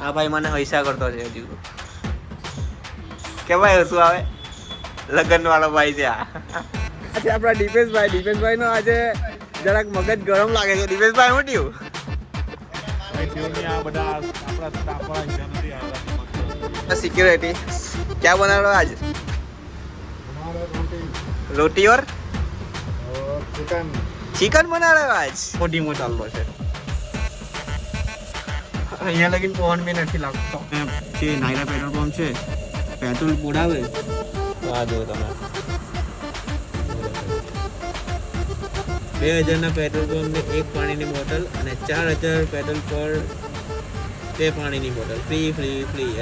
આ ભાઈ મને હૈસા કરતો છે હજુ કે ભાઈ શું આવે લગન વાળો ભાઈ છે આ આજે આપણા દીપેશભાઈ નો આજે જરાક મગજ ગરમ લાગે છે દીપેશભાઈ શું થયું सिक्योरिटी क्या बना रहे हो आज रोटी और चिकन बना रहे हो आज मोटी ચાલલો છે અહીંયા લગીન ફોન બી નથી લાગતો જે નાયરા પેટ્રોલ પંપ છે પેટ્રોલ પુરાવે તો આ જો તમે 2000 પેટ્રોલ પંપ ને એક પાણીની બોટલ અને 4000 पेट्रोल पर બે પાણીની બોટલ फ्री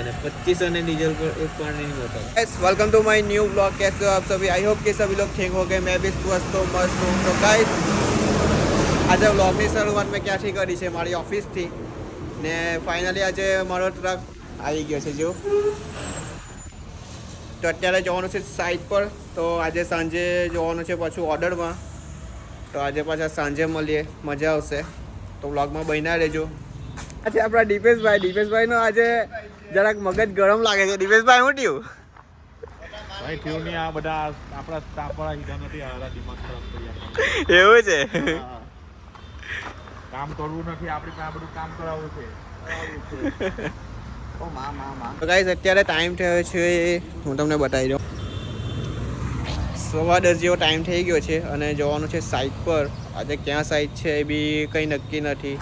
અને 2500 ने डीजल पर एक पानी की बोतल। Guys welcome to my new blog. कैसे हो आप सभी? आई होप कि सभी लोग ठीक हो गए। मैं भी स्वस्थ हूँ, मस्त हूँ। तो गाइस આજે વ્લોગની શરૂઆત મેં ક્યાંથી કરી છે મારી ઓફિસથી ને ફાઇનલી આજે મારો ટ્રક આવી ગયો છે જો તો અત્યારે જવાનું છે સાઇટ પર તો આજે સાંજે જવાનું છે પાછું ઓર્ડરમાં તો આજે પાછા સાંજે મળીએ મજા આવશે તો વ્લોગમાં બન્યા રહેજો। આજે આપણા દીપેશભાઈનો આજે જરાક મગજ ગરમ લાગે છે દીપેશભાઈ શું થયું ભાઈ થયું નહીં આ બધા આપણા સ્ટાફ વાળા હીધા નથી આ દિમાગ ખરાબ કરી આપણા એવું છે કામ કરવું નથી આપણી પાસે બધું કામ કરાવવું છે ઓ તો ગાઈસ અત્યારે ટાઈમ થયો છે હું તમને બતાવી દઉં 10:15 જેવો ટાઈમ થઈ ગયો છે અને જવાનું છે સાઇટ પર આજે ક્યાં સાઇટ છે એ બી કંઈ નક્કી નથી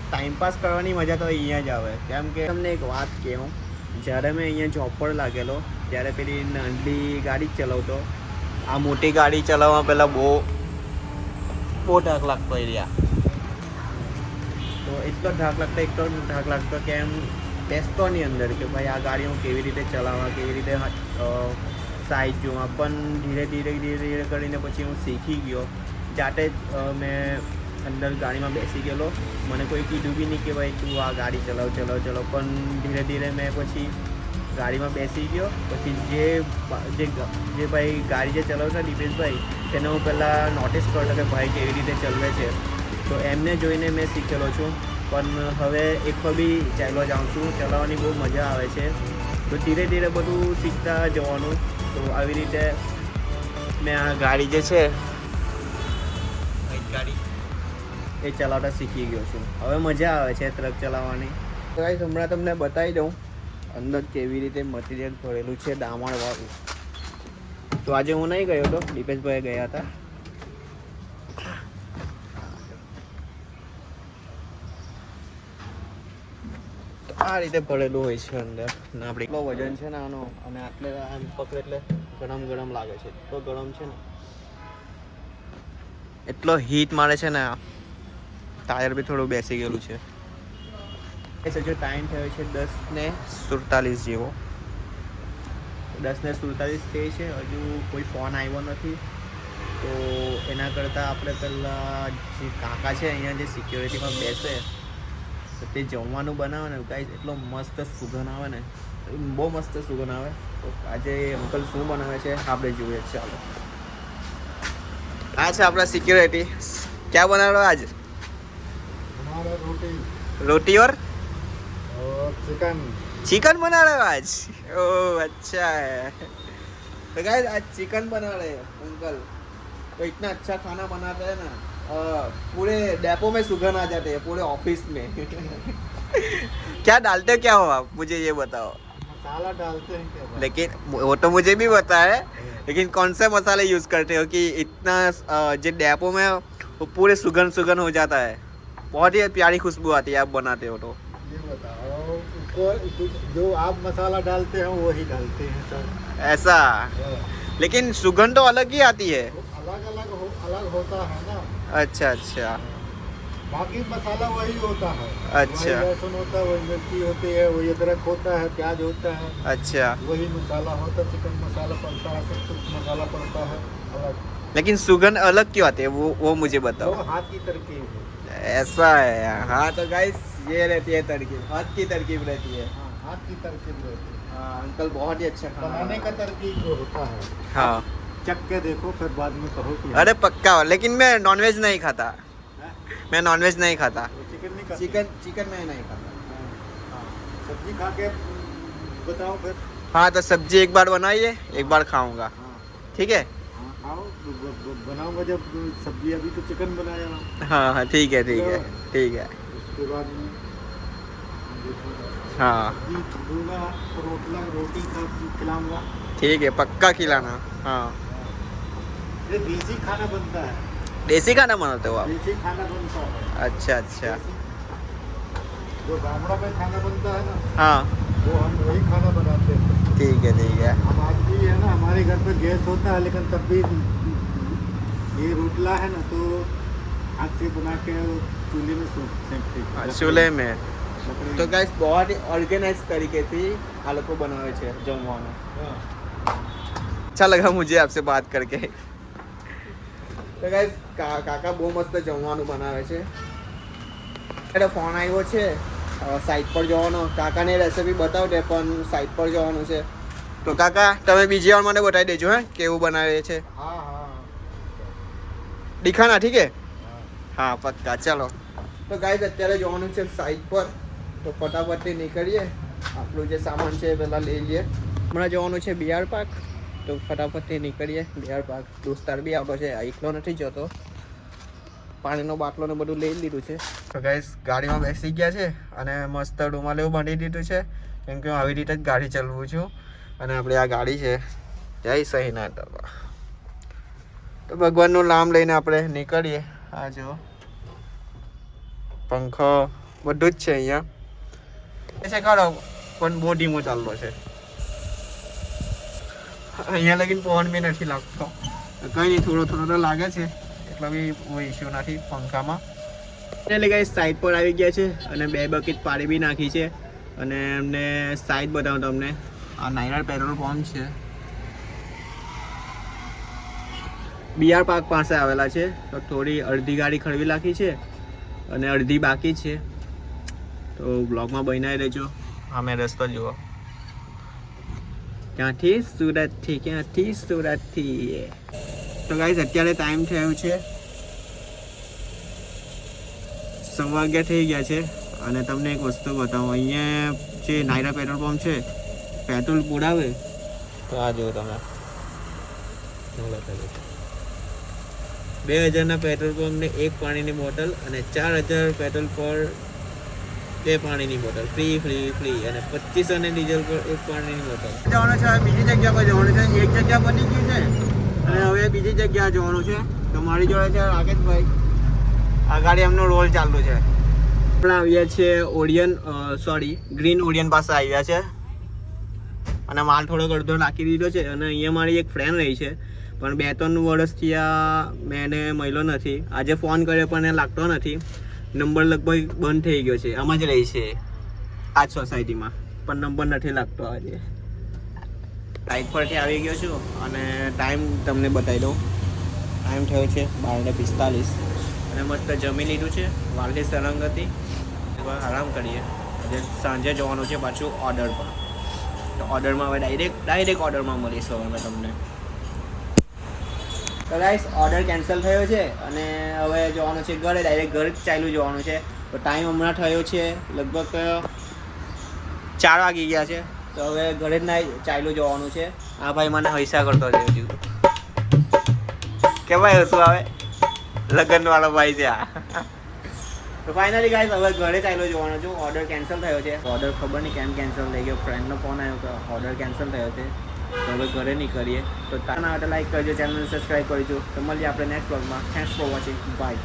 ટાઈમપાસ કરવાની મજા તો અહીંયા જ આવે કેમ કે તમને એક વાત કહું જ્યારે મેં અહીંયા જોબ પર લાગેલો ત્યારે પેલી નાની ગાડી જ ચલાવતો આ મોટી ગાડી ચલાવવા પહેલાં બહુ ધાક લાગતો એરિયા તો એટલો ધાક લાગતો કે એમ બેસતો નહીં અંદર કે ભાઈ આ ગાડી હું કેવી રીતે ચલાવવા કેવી રીતે સાઈઝ જોવા પણ ધીરે કરીને પછી હું શીખી ગયો જાતે જ મેં અંદર ગાડીમાં બેસી ગયેલો મને કોઈ કીધું બી નહીં કે ભાઈ તું આ ગાડી ચલાવ પણ ધીરે મેં પછી ગાડીમાં બેસી ગયો પછી જે ભાઈ ગાડી જે ચલાવતા દીપેશભાઈ તેને હું પહેલાં નોટિસ કરતો કે ભાઈ કેવી રીતે ચલાવે છે તો એમને જોઈને મેં શીખેલો છું પણ હવે એક બી ચાલ્યો જાઉં છું ચલાવવાની બહુ મજા આવે છે તો ધીરે બધું શીખતા જવાનું તો આવી રીતે મેં આ ગાડી જે છે ગાડી એ ચલાવતા શીખી ગયો છું હવે મજા આવે છે ટ્રક ચલાવવાની તો ગાઈસ હમણાં તમને બતાવી દઉં અંદર કેવી રીતે મટીરિયલ ભરેલું છે દામણવાળું તો આજે હું નહીં ગયો હતો દીપેશભાઈ ગયા હતા તો આ રીતે ભરેલું હોય છે અંદર ને આપણે એટલો વજન છે ને આનો અને આટલે આમ પકડે એટલે ગરમ લાગે છે એટલો ગરમ છે ને એટલો હીટ મારે છે ને ટાયર બી થોડું બેસી ગયેલું છે હજુ ટાઈમ થયો છે 10:47 જેવો 10:47 થઈ છે હજુ કોઈ ફોન આવ્યો નથી તો એના કરતાં આપણે પહેલાં જે કાકા છે અહીંયા જે સિક્યોરિટીમાં બેસે તો તે જમવાનું બનાવે ને ગાઈસ એટલો મસ્ત સુગંધ આવે ને બહુ મસ્ત સુગંધ આવે તો આજે અંકલ શું બનાવે છે આપણે જોઈએ ચાલો આ છે આપણા સિક્યોરિટી क्या बना रहे हो आज हमारा रोटी और चिकन बना रहे हो आज ओह अच्छा है तो गाइस आज चिकन बना रहे हैं अंकल तो इतना अच्छा खाना बनाते हैं ना पूरे डेपो में सुगंध आ जाते हैं पूरे ऑफिस में क्या डालते हो क्या हो आप मुझे ये बताओ मसाला डालते हैं क्या लेकिन वो तो मुझे भी पता है लेकिन कौन से मसाले यूज करते हो कि इतना जो डेपो में वो पूरे सुगंध हो जाता है बहुत ही प्यारी खुशबू आती है आप बनाते हो तो ये बताओ जो आप मसाला डालते हैं वही डालते हैं सर ऐसा लेकिन सुगंध तो अलग ही आती है अलग होता है ना अच्छा बाकी मसाला वही होता है अच्छा वही लहसुन होता है वही मिर्ची होती है वही अदरक होता है प्याज होता है अच्छा वही मसाला होता है चिकन मसाला पड़ता है सब कुछ मसाला पड़ता है अलग लेकिन सुगंध अलग क्यों आती है वो मुझे बताओ वो हाथ की तरकीब है ऐसा है हाँ तो गाइस ये रहती है तरकीब हाथ की तरकीब रहती है हाँ हाथ की तरकीब रहती है हाँ अंकल बहुत ही अच्छा खाना बनाने का तरकीब जो होता है हाँ चख के देखो फिर बाद में कहो कि अरे पक्का लेकिन मैं नॉनवेज नहीं खाता हैं? मैं नॉनवेज नहीं खाता चिकन नहीं खाते? चिकन मैं नहीं खाता हाँ, सब्जी खा के बताओ फिर। हाँ तो सब्जी एक बार बनाइए, एक बार खाऊंगा, हाँ ठीक है? हाँ खाओ, बनाऊंगा जब सब्जी। अभी तो चिकन बनाया हूँ, हाँ हाँ ठीक है, ठीक है, ठीक है। उसके बाद में हाँ सब्जी दूंगा, रोटी खिलाऊंगा। ठीक है, पक्का खिलाना। हाँ ये देसी खाना बनता है, देसी खाना बनाते हो आप? देसी खाना बनता है। अच्छा अच्छा। जो गामड़ा में खाना बनता है ना, हाँ वो हम वही खाना बनाते हैं। ठीक है, ठीक है। हम आज भी है ना, हमारे घर पर गैस होता है, लेकिन तब भी ये रोटला है ना, तो हाथ से बना के चूल्हे में सेकते हैं। चूल्हे में लकड़ी तो में। गाइस बहुत ही ऑर्गेनाइज तरीकेથી આ લોકો બનાવે છે જમવાનું. हाँ। अच्छा लगा मुझे आपसे बात करके. તો ગાઈસ કાકા બહુ મસ્ત જમવાનું બનાવે છે. એટલે ફોન આવ્યો છે સાઈટ પર જવાનો. કાકાને રેસીપી બતાવતે પણ સાઈટ પર જવાનું છે. તો કાકા તમે બીજી વાર મને બતાવી દેજો હે કેવું બનાવે છે. हाँ हाँ दिखाना ठीक है. हाँ। હા પક્કા ચલો. તો ગાઈસ અત્યારે જવાનું છે સાઈટ પર. તો ફટાફટથી નીકળીએ. આપણું જે સામાન છે એ પહેલાં લઈ લઈએ. હમણાં જવાનું છે બિહાર પાર્ક. તો ફટાફટથી નીકળીએ બિહાર પાર્ક. દોસ્તાર બી આવતો છે, એકલો નથી જતો. પાણીનો બાટલો ને બધું લઈ લીધું છે. તો ગાઈસ ગાડીમાં બેસી ગયા છે અને મસ્ત રૂમાલ એવું બાંધી દીધું છે, કેમ કે હું આવી રીતે જ ગાડી ચલાવું છું. અને આપણે આ ગાડી છે જય સહીનાથ બાબા. તો ભગવાનનું નામ લઈને આપણે નીકળીએ. આ જો પંખો બધું જ છે અહીંયા. છે ખરો પણ બહુ ધીમો ચાલતો છે. અહીંયા લગીને પવન બી નથી લાગતો. કંઈ નહીં, થોડો થોડો તો લાગે છે, એટલો બી કોઈ ઇસ્યુ નથી પંખામાં. એટલે ગાઈસ સાઈડ પર આવી ગયા છે અને 2 બકેટ પાણી બી નાખી છે. અને એમને સાઈડ બતાવું તમને. આ નાયરા પેટ્રોલ પંપ છે, બિહાર પાર્ક પાસે આવેલા છે. તો થોડી અડધી ગાડી ખડવી નાખી છે અને અડધી બાકી છે. તો બ્લોગમાં બનાવી રહેજો. અમે રસ્તો જુઓ, ક્યાંથી સુરતથી. તો ગાઈસ અત્યારે ટાઈમ થયો છે 9 વાગ્યા થઈ ગયા છે. અને તમને એક વસ્તુ બતાવું, અહીંયા જે નાયરા પેટ્રોલ પંપ છે, પેટ્રોલ પુરાવે તો આ જુઓ તમે 2000ના પેટ્રોલ પંપને 1 પાણીની બોટલ અને 4000 પેટ્રોલ પર 2 પાણીની બોટલ ફ્રી અને 2500 ડીઝલ પર 1 પાણીની બોટલ. જવાનું છે બીજી જગ્યા પર જવાનું છે. એક જગ્યા પર નીકળી છે અને હવે બીજી જગ્યા જવાનું છે. તો મારી જોડે છે રાકેશભાઈ. આ ગાડી એમનો રોલ ચાલુ છે. આપણે આવ્યા છીએ ગ્રીન ઓરિયન પાસે આવ્યા છે અને માલ થોડોક અડધો નાખી દીધો છે. અને અહીંયા મારી એક ફ્રેન્ડ રહી છે, પણ 2-3 વર્ષથી મેં એને મળ્યો નથી. આજે ફોન કર્યો પણ એ લાગતો નથી. નંબર લગભગ બંધ થઈ ગયો છે. આમાં જ રહી છે આ જ સોસાયટીમાં, પણ નંબર નથી લાગતો. આજે સાઈડ પરથી આવી ગયો છું અને ટાઈમ તમને બતાવી દઉં. ટાઈમ થયો છે 12:45 અને મસ્ત જમી લીધું છે. વાલથી સરંગ હતી, આરામ કરીએ. આજે સાંજે જવાનું છે પાછું ઓર્ડર પર. તો ઓર્ડરમાં હવે ડાયરેક્ટ ઓર્ડરમાં મળીશું અમે તમને. તો ગાઈસ ઓર્ડર કેન્સલ થયો છે અને હવે જવાનું છે ઘરે. ડાયરેક્ટ ઘરે જ ચાલ્યું જવાનું છે. તો ટાઈમ હમણાં થયો છે લગભગ 4 વાગી ગયા છે. તો હવે ઘરે જ ના ચાલ્યું જવાનું છે. આ ભાઈ મને હૈસા કરતો છે હજુ. કે ભાઈ હસું આવે, લગ્ન વાળો ભાઈ છે આ. તો ફાઇનલી ગાઈસ હવે ઘરે ચાલ્યો જવાનો છું. ઓર્ડર કેન્સલ થયો છે. ઓર્ડર ખબર નહીં કેમ કેન્સલ થઈ ગયો. ફ્રેન્ડનો ફોન આવ્યો કે ઓર્ડર કેન્સલ થયો છે. તો હવે ઘરે નહીં કરીએ. તો તાના માટે લાઈક કરજો, ચેનલને સબસ્ક્રાઈબ કરજો. તો મળીએ આપણે નેક્સ્ટ વ્લોગમાં. Thanks for watching. બાય.